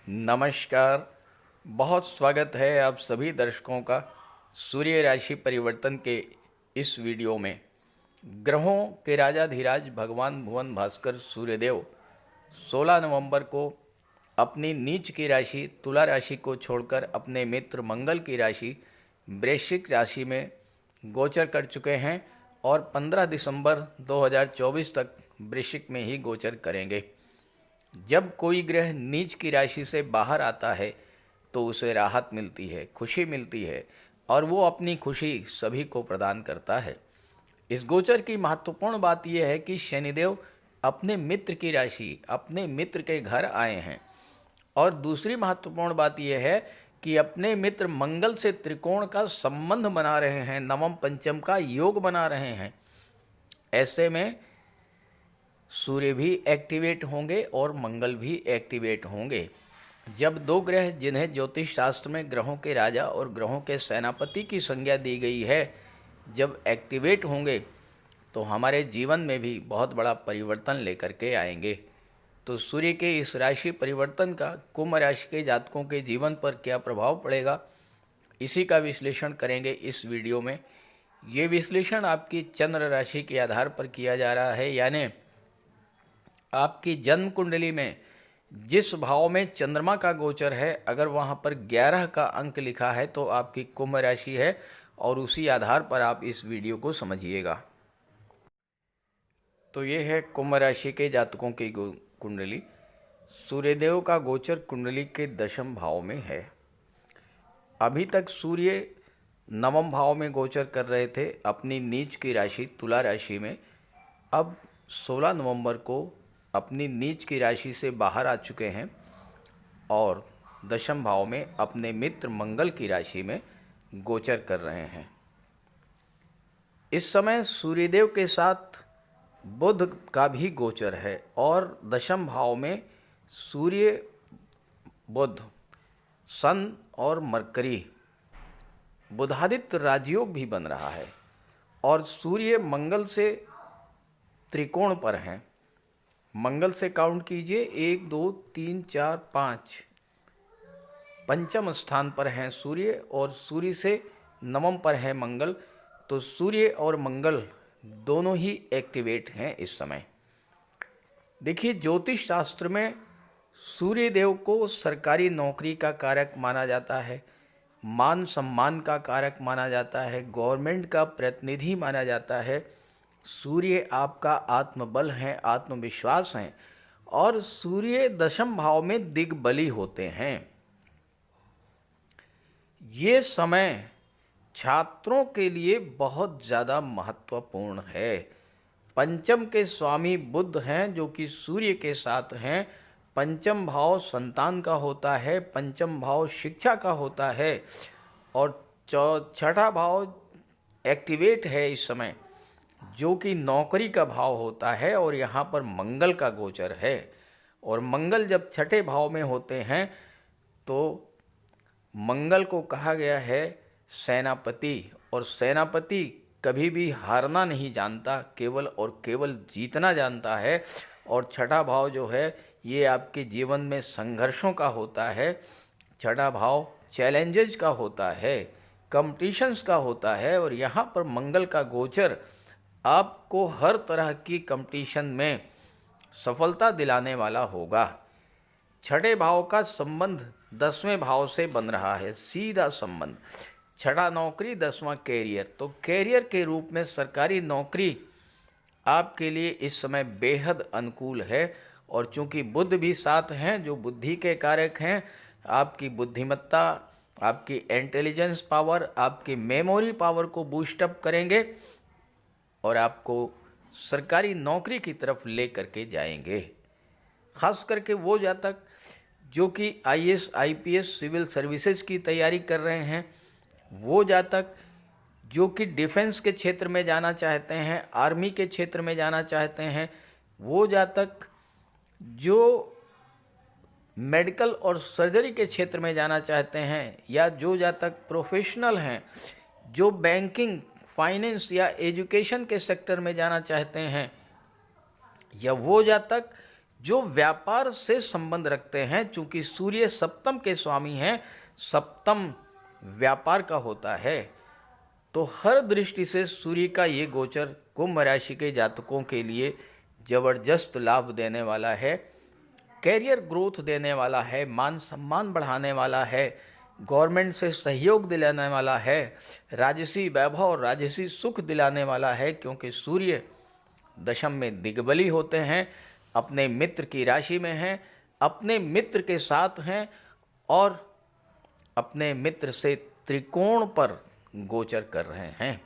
नमस्कार। बहुत स्वागत है आप सभी दर्शकों का सूर्य राशि परिवर्तन के इस वीडियो में। ग्रहों के राजाधिराज भगवान भुवन भास्कर सूर्यदेव 16 नवंबर को अपनी नीच की राशि तुला राशि को छोड़कर अपने मित्र मंगल की राशि वृश्चिक राशि में गोचर कर चुके हैं और 15 दिसंबर 2024 तक वृश्चिक में ही गोचर करेंगे। जब कोई ग्रह नीच की राशि से बाहर आता है तो उसे राहत मिलती है, खुशी मिलती है और वो अपनी खुशी सभी को प्रदान करता है। इस गोचर की महत्वपूर्ण बात यह है कि शनिदेव अपने मित्र की राशि, अपने मित्र के घर आए हैं और दूसरी महत्वपूर्ण बात यह है कि अपने मित्र मंगल से त्रिकोण का संबंध बना रहे हैं, नवम पंचम का योग बना रहे हैं। ऐसे में सूर्य भी एक्टिवेट होंगे और मंगल भी एक्टिवेट होंगे। जब दो ग्रह जिन्हें ज्योतिष शास्त्र में ग्रहों के राजा और ग्रहों के सेनापति की संज्ञा दी गई है, जब एक्टिवेट होंगे तो हमारे जीवन में भी बहुत बड़ा परिवर्तन लेकर के आएंगे। तो सूर्य के इस राशि परिवर्तन का कुंभ राशि के जातकों के जीवन पर क्या प्रभाव पड़ेगा, इसी का विश्लेषण करेंगे इस वीडियो में। ये विश्लेषण आपकी चंद्र राशि के आधार पर किया जा रहा है, यानी आपकी जन्म कुंडली में जिस भाव में चंद्रमा का गोचर है, अगर वहां पर 11 का अंक लिखा है तो आपकी कुंभ राशि है और उसी आधार पर आप इस वीडियो को समझिएगा। तो ये है कुंभ राशि के जातकों की कुंडली। सूर्यदेव का गोचर कुंडली के दशम भाव में है। अभी तक सूर्य नवम भाव में गोचर कर रहे थे अपनी नीच की राशि तुला राशि में। अब 16 नवंबर को अपनी नीच की राशि से बाहर आ चुके हैं और दशम भाव में अपने मित्र मंगल की राशि में गोचर कर रहे हैं। इस समय सूर्यदेव के साथ बुध का भी गोचर है और दशम भाव में सूर्य, बुध, सन और मरकरी, बुधादित्य राजयोग भी बन रहा है और सूर्य मंगल से त्रिकोण पर हैं। मंगल से काउंट कीजिए 1 2 3 4 5, पंचम स्थान पर हैं सूर्य और सूर्य से नवम पर है मंगल। तो सूर्य और मंगल दोनों ही एक्टिवेट हैं इस समय। देखिए, ज्योतिष शास्त्र में सूर्य देव को सरकारी नौकरी का कारक माना जाता है, मान सम्मान का कारक माना जाता है, गवर्नमेंट का प्रतिनिधि माना जाता है। सूर्य आपका आत्मबल है, आत्मविश्वास है और सूर्य दशम भाव में दिग्बली होते हैं। ये समय छात्रों के लिए बहुत ज़्यादा महत्वपूर्ण है। पंचम के स्वामी बुध हैं जो कि सूर्य के साथ हैं। पंचम भाव संतान का होता है, पंचम भाव शिक्षा का होता है और छठा भाव एक्टिवेट है इस समय, जो कि नौकरी का भाव होता है और यहाँ पर मंगल का गोचर है। और मंगल जब छठे भाव में होते हैं तो मंगल को कहा गया है सेनापति, और सेनापति कभी भी हारना नहीं जानता, केवल और केवल जीतना जानता है। और छठा भाव जो है ये आपके जीवन में संघर्षों का होता है। छठा भाव चैलेंजेस का होता है, कंपटीशंस का होता है और यहाँ पर मंगल का गोचर आपको हर तरह की कंपटीशन में सफलता दिलाने वाला होगा। छठे भाव का संबंध 10वें भाव से बन रहा है, सीधा संबंध। छठा नौकरी, 10वां कैरियर। तो कैरियर के रूप में सरकारी नौकरी आपके लिए इस समय बेहद अनुकूल है। और चूंकि बुध भी साथ हैं जो बुद्धि के कारक हैं, आपकी बुद्धिमत्ता, आपकी इंटेलिजेंस पावर, आपकी मेमोरी पावर को बूस्टअप करेंगे और आपको सरकारी नौकरी की तरफ ले करके जाएंगे। खास करके वो जातक जो कि आईएएस, आईपीएस, सिविल सर्विसेज की तैयारी कर रहे हैं, वो जातक जो कि डिफेंस के क्षेत्र में जाना चाहते हैं, आर्मी के क्षेत्र में जाना चाहते हैं, वो जातक जो मेडिकल और सर्जरी के क्षेत्र में जाना चाहते हैं, या जो जातक प्रोफेशनल हैं जो बैंकिंग, फाइनेंस या एजुकेशन के सेक्टर में जाना चाहते हैं, या वो जातक जो व्यापार से संबंध रखते हैं, चूंकि सूर्य सप्तम के स्वामी हैं, सप्तम व्यापार का होता है, तो हर दृष्टि से सूर्य का ये गोचर कुंभ राशि के जातकों के लिए जबरदस्त लाभ देने वाला है, कैरियर ग्रोथ देने वाला है, मान सम्मान बढ़ाने वाला है, गवर्नमेंट से सहयोग दिलाने वाला है, राजसी वैभव और राजसी सुख दिलाने वाला है, क्योंकि सूर्य दशम में दिग्बली होते हैं, अपने मित्र की राशि में हैं, अपने मित्र के साथ हैं और अपने मित्र से त्रिकोण पर गोचर कर रहे हैं।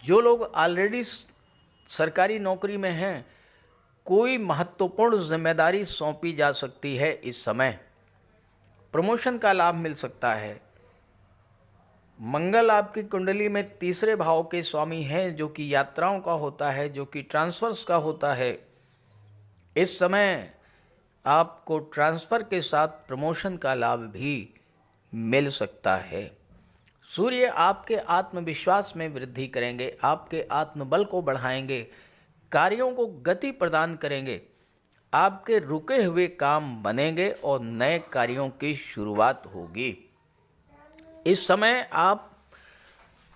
जो लोग ऑलरेडी सरकारी नौकरी में हैं, कोई महत्वपूर्ण जिम्मेदारी सौंपी जा सकती है। इस समय प्रमोशन का लाभ मिल सकता है। मंगल आपकी कुंडली में तीसरे भाव के स्वामी हैं, जो कि यात्राओं का होता है, जो कि ट्रांसफर्स का होता है। इस समय आपको ट्रांसफ़र के साथ प्रमोशन का लाभ भी मिल सकता है। सूर्य आपके आत्मविश्वास में वृद्धि करेंगे, आपके आत्मबल को बढ़ाएंगे, कार्यों को गति प्रदान करेंगे, आपके रुके हुए काम बनेंगे और नए कार्यों की शुरुआत होगी। इस समय आप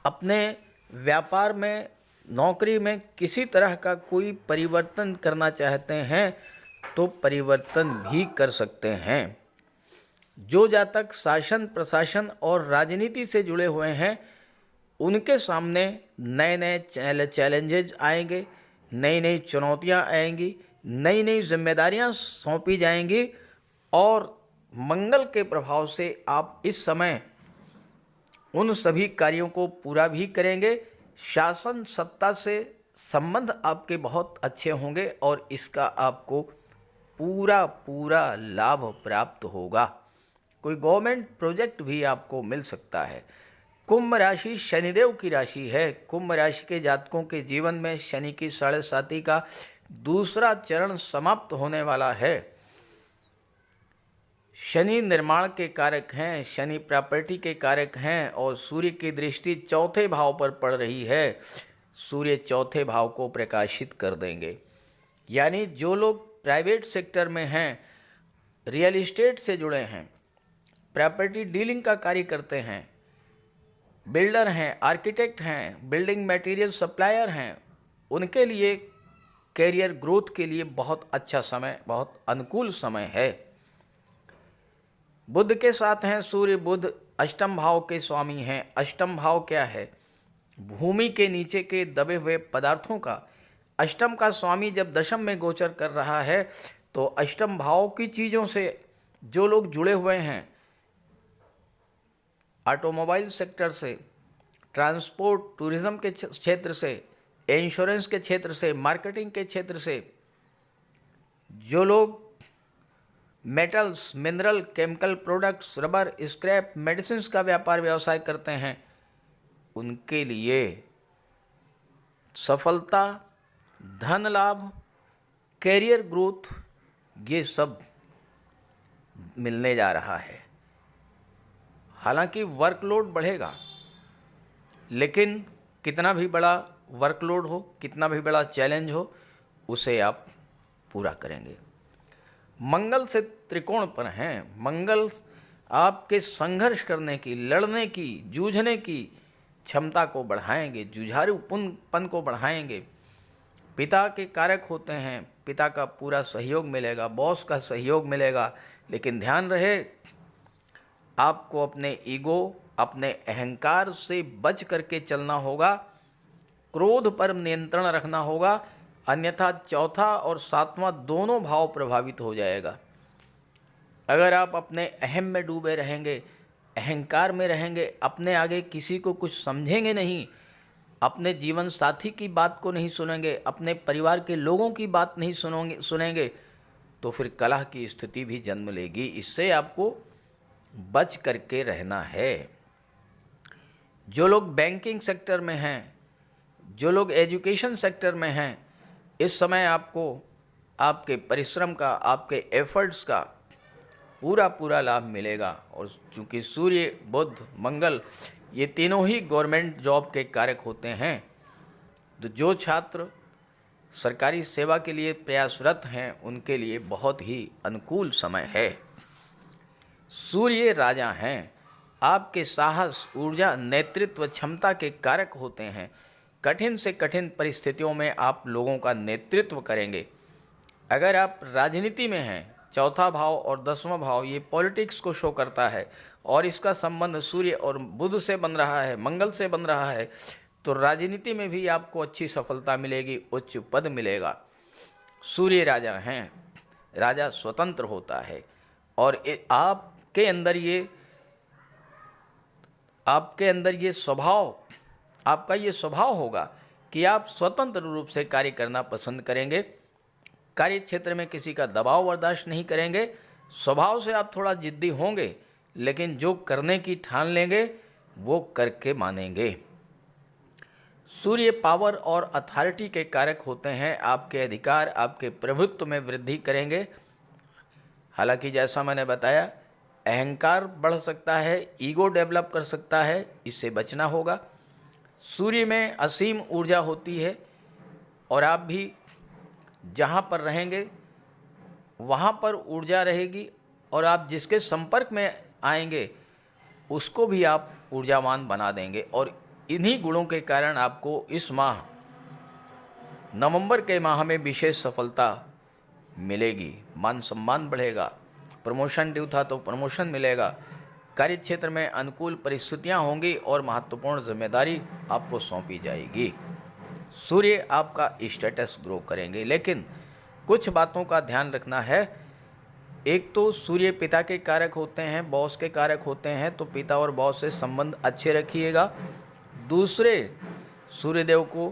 अपने व्यापार में, नौकरी में किसी तरह का कोई परिवर्तन करना चाहते हैं तो परिवर्तन भी कर सकते हैं। जो जातक शासन, प्रशासन और राजनीति से जुड़े हुए हैं, उनके सामने नए नए चैलेंजेज आएंगे, नई नई चुनौतियां आएंगी, नई नई जिम्मेदारियां सौंपी जाएंगी और मंगल के प्रभाव से आप इस समय उन सभी कार्यों को पूरा भी करेंगे। शासन सत्ता से संबंध आपके बहुत अच्छे होंगे और इसका आपको पूरा लाभ प्राप्त होगा। कोई गवर्नमेंट प्रोजेक्ट भी आपको मिल सकता है। कुंभ राशि शनिदेव की राशि है। कुंभ राशि के जातकों के जीवन में शनि की 7.5 का दूसरा चरण समाप्त होने वाला है। शनि निर्माण के कारक हैं, शनि प्रॉपर्टी के कारक हैं और सूर्य की दृष्टि चौथे भाव पर पड़ रही है। सूर्य चौथे भाव को प्रकाशित कर देंगे। यानी जो लोग प्राइवेट सेक्टर में हैं, रियल एस्टेट से जुड़े हैं, प्रॉपर्टी डीलिंग का कार्य करते हैं, बिल्डर हैं, आर्किटेक्ट हैं, बिल्डिंग मटेरियल सप्लायर हैं, उनके लिए कैरियर ग्रोथ के लिए बहुत अच्छा समय, बहुत अनुकूल समय है। बुध के साथ हैं सूर्य। बुध अष्टम भाव के स्वामी हैं। अष्टम भाव क्या है? भूमि के नीचे के दबे हुए पदार्थों का। अष्टम का स्वामी जब दशम में गोचर कर रहा है तो अष्टम भाव की चीज़ों से जो लोग जुड़े हुए हैं, ऑटोमोबाइल सेक्टर से, ट्रांसपोर्ट टूरिज्म के क्षेत्र से, इंश्योरेंस के क्षेत्र से, मार्केटिंग के क्षेत्र से, जो लोग metals, mineral, chemical products, rubber, scrap, medicines का व्यापार व्यवसाय करते हैं, उनके लिए सफलता, धन लाभ, कैरियर ग्रोथ, ये सब मिलने जा रहा है। हालांकि वर्कलोड बढ़ेगा, लेकिन कितना भी बड़ा वर्कलोड हो, कितना भी बड़ा चैलेंज हो, उसे आप पूरा करेंगे। मंगल से त्रिकोण पर हैं। मंगल आपके संघर्ष करने की, लड़ने की, जूझने की क्षमता को बढ़ाएंगे, जुझारूपन को बढ़ाएंगे। पिता के कारक होते हैं, पिता का पूरा सहयोग मिलेगा, बॉस का सहयोग मिलेगा, लेकिन ध्यान रहे आपको अपने ईगो, अपने अहंकार से बच करके चलना होगा। क्रोध पर नियंत्रण रखना होगा, अन्यथा चौथा और सातवां दोनों भाव प्रभावित हो जाएगा। अगर आप अपने अहम में डूबे रहेंगे, अहंकार में रहेंगे, अपने आगे किसी को कुछ समझेंगे नहीं, अपने जीवन साथी की बात को नहीं सुनेंगे, अपने परिवार के लोगों की बात नहीं सुनेंगे, तो फिर कलह की स्थिति भी जन्म लेगी। इससे आपको बच करके रहना है। जो लोग बैंकिंग सेक्टर में हैं, जो लोग एजुकेशन सेक्टर में हैं, इस समय आपको आपके परिश्रम का, आपके एफर्ट्स का पूरा लाभ मिलेगा। और चूँकि सूर्य, बुध, मंगल ये तीनों ही गवर्नमेंट जॉब के कारक होते हैं, तो जो छात्र सरकारी सेवा के लिए प्रयासरत हैं उनके लिए बहुत ही अनुकूल समय है। सूर्य राजा हैं, आपके साहस, ऊर्जा, नेतृत्व क्षमता के कारक होते हैं। कठिन से कठिन परिस्थितियों में आप लोगों का नेतृत्व करेंगे। अगर आप राजनीति में हैं, चौथा भाव और 10वां भाव ये पॉलिटिक्स को शो करता है और इसका संबंध सूर्य और बुध से बन रहा है, मंगल से बन रहा है, तो राजनीति में भी आपको अच्छी सफलता मिलेगी, उच्च पद मिलेगा। सूर्य राजा हैं, राजा स्वतंत्र होता है और आपके अंदर ये स्वभाव, आपका ये स्वभाव होगा कि आप स्वतंत्र रूप से कार्य करना पसंद करेंगे। कार्य क्षेत्र में किसी का दबाव बर्दाश्त नहीं करेंगे। स्वभाव से आप थोड़ा जिद्दी होंगे, लेकिन जो करने की ठान लेंगे वो करके मानेंगे। सूर्य पावर और अथॉरिटी के कारक होते हैं। आपके अधिकार, आपके प्रभुत्व में वृद्धि करेंगे। हालांकि जैसा मैंने बताया, अहंकार बढ़ सकता है, ईगो डेवलप कर सकता है, इससे बचना होगा। सूर्य में असीम ऊर्जा होती है और आप भी जहाँ पर रहेंगे वहाँ पर ऊर्जा रहेगी और आप जिसके संपर्क में आएंगे उसको भी आप ऊर्जावान बना देंगे। और इन्हीं गुणों के कारण आपको इस माह, नवंबर के माह में विशेष सफलता मिलेगी। मान सम्मान बढ़ेगा, प्रमोशन ड्यू था तो प्रमोशन मिलेगा, कार्य क्षेत्र में अनुकूल परिस्थितियां होंगी और महत्वपूर्ण जिम्मेदारी आपको सौंपी जाएगी। सूर्य आपका स्टेटस ग्रो करेंगे, लेकिन कुछ बातों का ध्यान रखना है। एक तो सूर्य पिता के कारक होते हैं, बॉस के कारक होते हैं, तो पिता और बॉस से संबंध अच्छे रखिएगा। दूसरे, सूर्यदेव को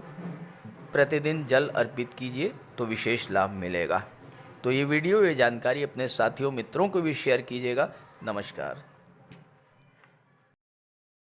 प्रतिदिन जल अर्पित कीजिए तो विशेष लाभ मिलेगा। तो ये वीडियो, ये जानकारी अपने साथियों, मित्रों को भी शेयर कीजिएगा। नमस्कार।